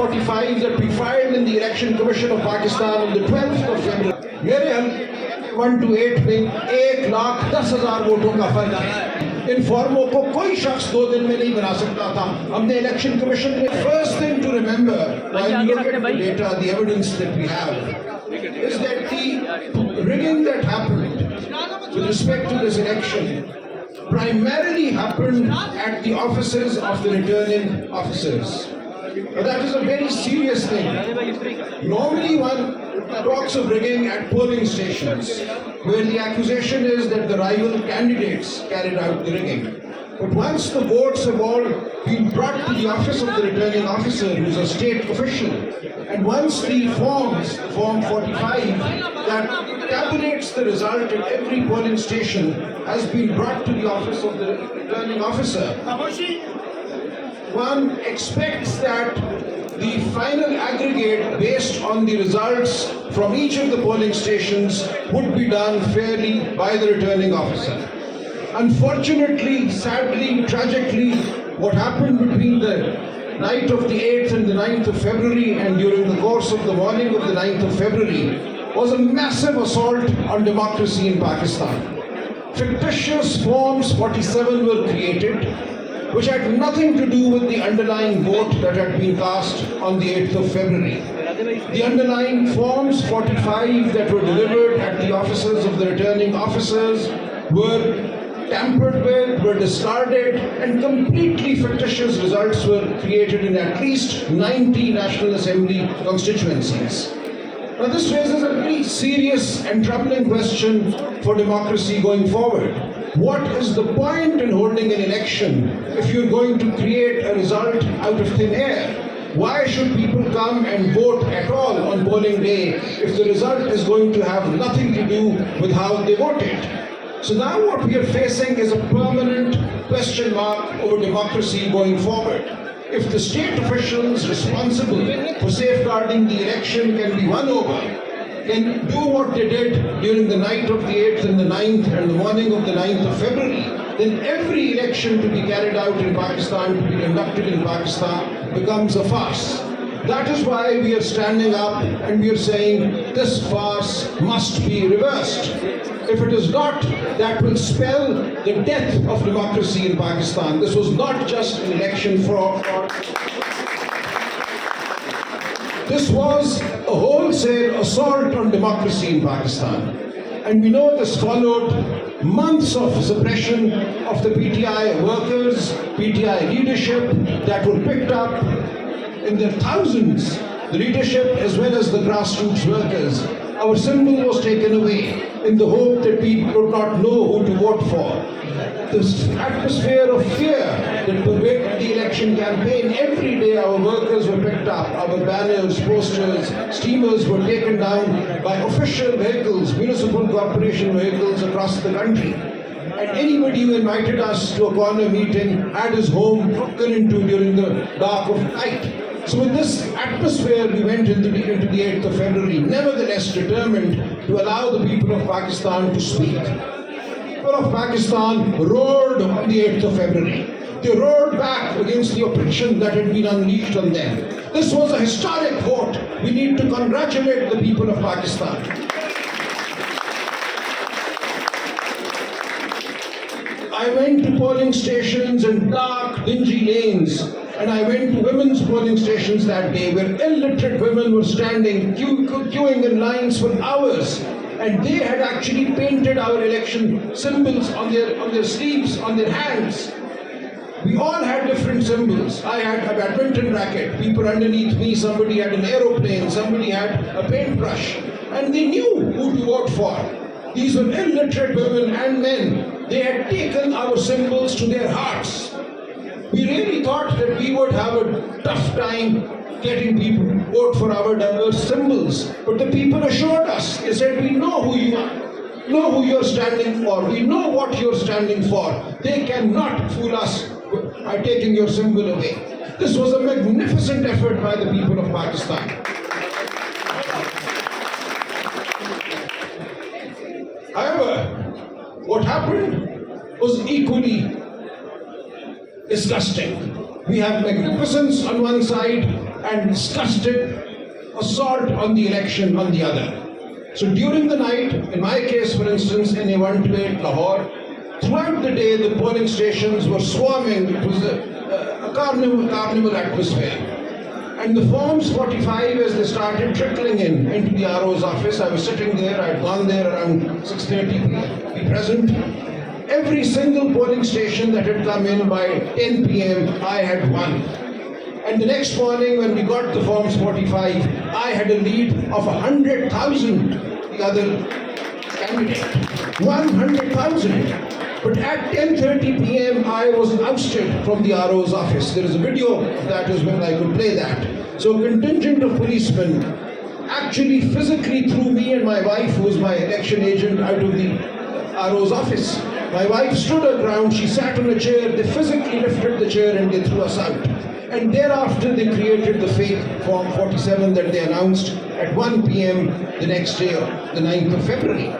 45 that we filed in the Election Commission of Pakistan on the 12th of February. मेरे 1 to 8 में 1,10,000 वोटों का फर्क है। इन फॉर्मों को कोई शख्स 2 दिन में नहीं बना सकता था। हमने इलेक्शन कमीशन में first thing to remember while we look at the data, the evidence that we have is that the rigging that happened with respect to this election primarily happened at the offices of the returning officers. But that is a very serious thing. Normally one talks of rigging at polling stations, where the accusation is that the rival candidates carried out the rigging. But once the votes have all been brought to the office of the returning officer, who is a state official, and once the forms, Form 45, that tabulates the result at every polling station has been brought to the office of the returning officer, one expects that the final aggregate based on the results from each of the polling stations would be done fairly by the returning officer. Unfortunately, sadly, tragically, what happened between the night of the 8th and the 9th of February and during the course of the morning of the 9th of February was a massive assault on democracy in Pakistan. Fictitious Forms 47 were created, which had nothing to do with the underlying vote that had been cast on the 8th of February. The underlying Forms 45 that were delivered at the offices of the returning officers were tampered with, were discarded, and completely fictitious results were created in at least 90 National Assembly constituencies. Now this raises a very serious and troubling question for democracy going forward. What is the point in holding an election if you're going to create a result out of thin air? Why should people come and vote at all on polling day if the result is going to have nothing to do with how they voted? So now what we are facing is a permanent question mark over democracy going forward. If the state officials responsible for safeguarding the election can be won over, can do what they did during the night of the 8th and the 9th and the morning of the 9th of February, then every election to be carried out in Pakistan, to be conducted in Pakistan, becomes a farce. That is why we are standing up and we are saying this farce must be reversed. If it is not, that will spell the death of democracy in Pakistan. This was not just an election fraud. This was a wholesale assault on democracy in Pakistan. And we know this followed months of suppression of the PTI workers, PTI leadership that were picked up in their thousands, the leadership as well as the grassroots workers. Our symbol was taken away in the hope that people would not know who to vote for. This atmosphere of fear that pervaded the election campaign, every day our workers were picked up, our banners, posters, steamers were taken down by official vehicles, municipal corporation vehicles across the country. And anybody who invited us to a corner meeting had his home broken into during the dark of night. So with this atmosphere, we went into the 8th of February, nevertheless determined to allow the people of Pakistan to speak. The people of Pakistan roared on the 8th of February. They roared back against the oppression that had been unleashed on them. This was a historic vote. We need to congratulate the people of Pakistan. I went to polling stations in dark, dingy lanes, and I went to women's polling stations that day where illiterate women were standing, queuing in lines for hours, and they had actually painted our election symbols on their sleeves, on their hands. We all had different symbols. I had a badminton racket, people underneath me, somebody had an aeroplane, somebody had a paintbrush, and they knew who to vote for. These were illiterate women and men. They had taken our symbols to their hearts. We really thought that we would have a tough time getting people to vote for our diverse symbols. But the people assured us, they said, we know who you are, know who you're standing for, we know what you're standing for. They cannot fool us by taking your symbol away. This was a magnificent effort by the people of Pakistan. However, what happened was equally disgusting. We have magnificence on one side, and disgusted assault on the election on the other. So during the night, in my case for instance, in A128 Lahore, throughout the day the polling stations were swarming. It was a carnival atmosphere. And the Forms 45, as they started trickling into the RO's office, I was sitting there, I'd gone there around 6:30 to be present. Every single polling station that had come in by 10 p.m., I had won. And the next morning when we got the Forms 45, I had a lead of 100,000, the other candidate. 100,000. But at 10:30 p.m. I was ousted from the RO's office. There is a video of that as well, I could play that. So a contingent of policemen actually physically threw me and my wife, who was my election agent, out of the RO's office. My wife stood her ground, she sat on a chair, they physically lifted the chair and they threw us out. And thereafter they created the fake Form 47 that they announced at 1 p.m. the next day, the 9th of February,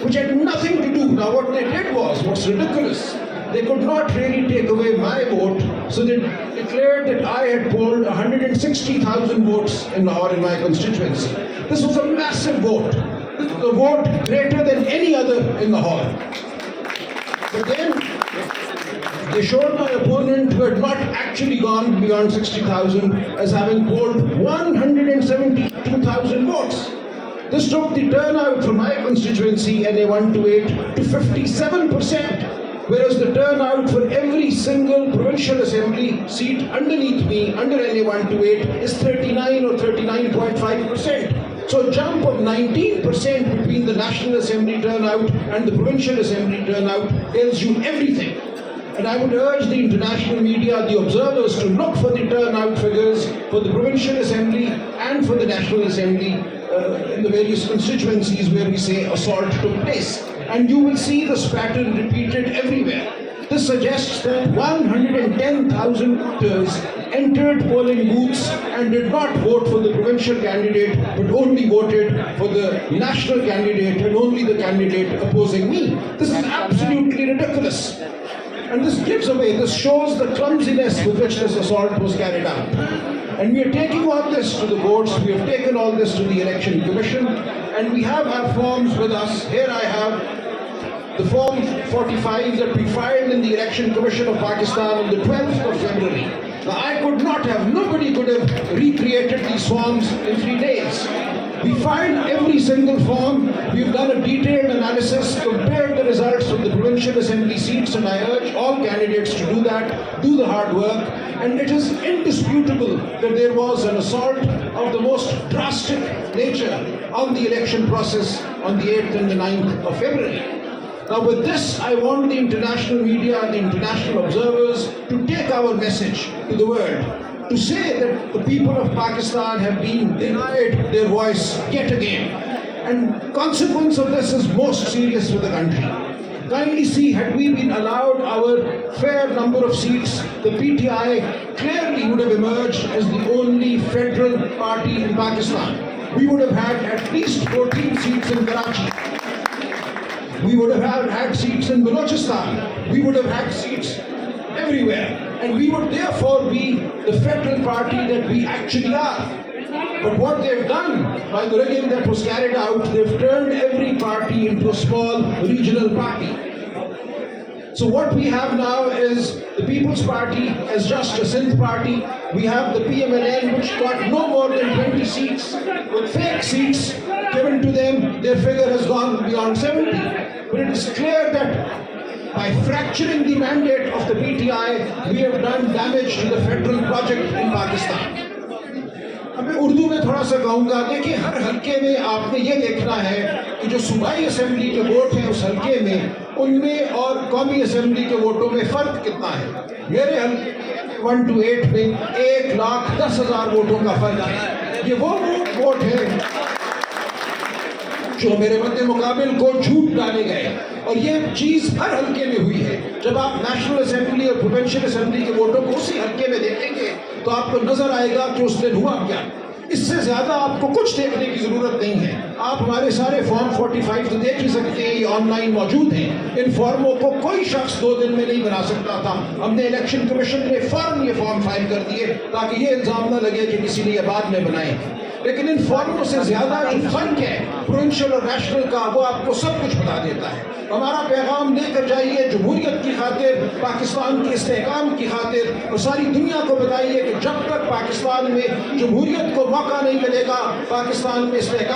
which had nothing to do. Now what they did was, what's ridiculous, they could not really take away my vote, so they declared that I had polled 160,000 votes in Lahore in my constituency. This was a massive vote. This was a vote greater than any other in Lahore. But then they showed my opponent, who had not actually gone beyond 60,000, as having polled 172,000 votes. This took the turnout for my constituency, NA128, to 57%, whereas the turnout for every single provincial assembly seat underneath me, under NA128, is 39 or 39.5%. So a jump of 19% between the National Assembly turnout and the Provincial Assembly turnout tells you everything. And I would urge the international media, the observers, to look for the turnout figures for the Provincial Assembly and for the National Assembly in the various constituencies where we say assault took place. And you will see this pattern repeated everywhere. This suggests that 110,000 voters entered polling booths and did not vote for the provincial candidate, but only voted for the national candidate and only the candidate opposing me. This is absolutely ridiculous. And this shows the clumsiness with which this assault was carried out. And we are taking all this to the boards, we have taken all this to the Election Commission, and we have our forms with us. Here I have the Form 45 that we filed in the Election Commission of Pakistan on the 12th of February. Now nobody could have recreated these forms in 3 days. We filed every single form, we've done a detailed analysis, compared the results of the provincial assembly seats, and I urge all candidates to do that, do the hard work, and it is indisputable that there was an assault of the most drastic nature on the election process on the 8th and the 9th of February. Now with this, I want the international media, the international observers to take our message to the world, to say that the people of Pakistan have been denied their voice yet again. And consequence of this is most serious for the country. Kindly see, had we been allowed our fair number of seats, the PTI clearly would have emerged as the only federal party in Pakistan. We would have had at least 14 seats in Karachi. We would have had seats in Balochistan. We would have had seats everywhere. And we would therefore be the federal party that we actually are. But what they've done by the rigging that was carried out, they've turned every party into a small regional party. So what we have now is the People's Party as just a Sindh party. We have the PMLN, which got no more than 20 seats. With fake seats given to them, their figure has gone beyond 70. But it is clear that by fracturing the mandate of the PTI, we have done damage to the federal project in Pakistan. अब मैं उर्दू में थोड़ा सा कहूँगा, देखिए हर हल्के में आपने ये देखना है कि जो सूबाई असेंबली के वोट हैं उस हल्के में, उनमें और कौमी असेंबली के वोटों में फ़र्क कितना है। मेरे हल्के 1 to 8 में 1,10,000 वोटों का फ़र्क है। ये वो वोट है जो मेरे मद्दे मुकाबिल को झूठ डाले गए, और ये चीज़ हर हल्के में हुई है। जब आप नेशनल असेंबली और प्रोविंशियल असेंबली के वोटों को उसी हल्के में देखेंगे तो आपको नजर आएगा कि उस दिन हुआ क्या। اس سے زیادہ آپ کو کچھ دیکھنے کی ضرورت نہیں ہے. آپ ہمارے سارے فارم 45 تو دیکھ ہی سکتے ہیں, یہ آن لائن موجود ہیں. ان فارموں کو کوئی شخص 2 دن میں نہیں بنا سکتا تھا. ہم نے الیکشن کمیشن نے فوراً یہ فارم فائل کر دیے تاکہ یہ الزام نہ لگے کہ کسی نے یہ بعد میں بنائے. لیکن ان فارموں سے زیادہ جو فرق ہے پروونشل اور نیشنل کا, وہ آپ کو سب کچھ بتا دیتا ہے. ہمارا پیغام لے کر جائیے جمہوریت کی خاطر, پاکستان کے استحکام کی خاطر, اور ساری دنیا کو بتائیے کہ جب تک پاکستان میں جمہوریت کو موقع نہیں ملے گا, پاکستان میں استحکام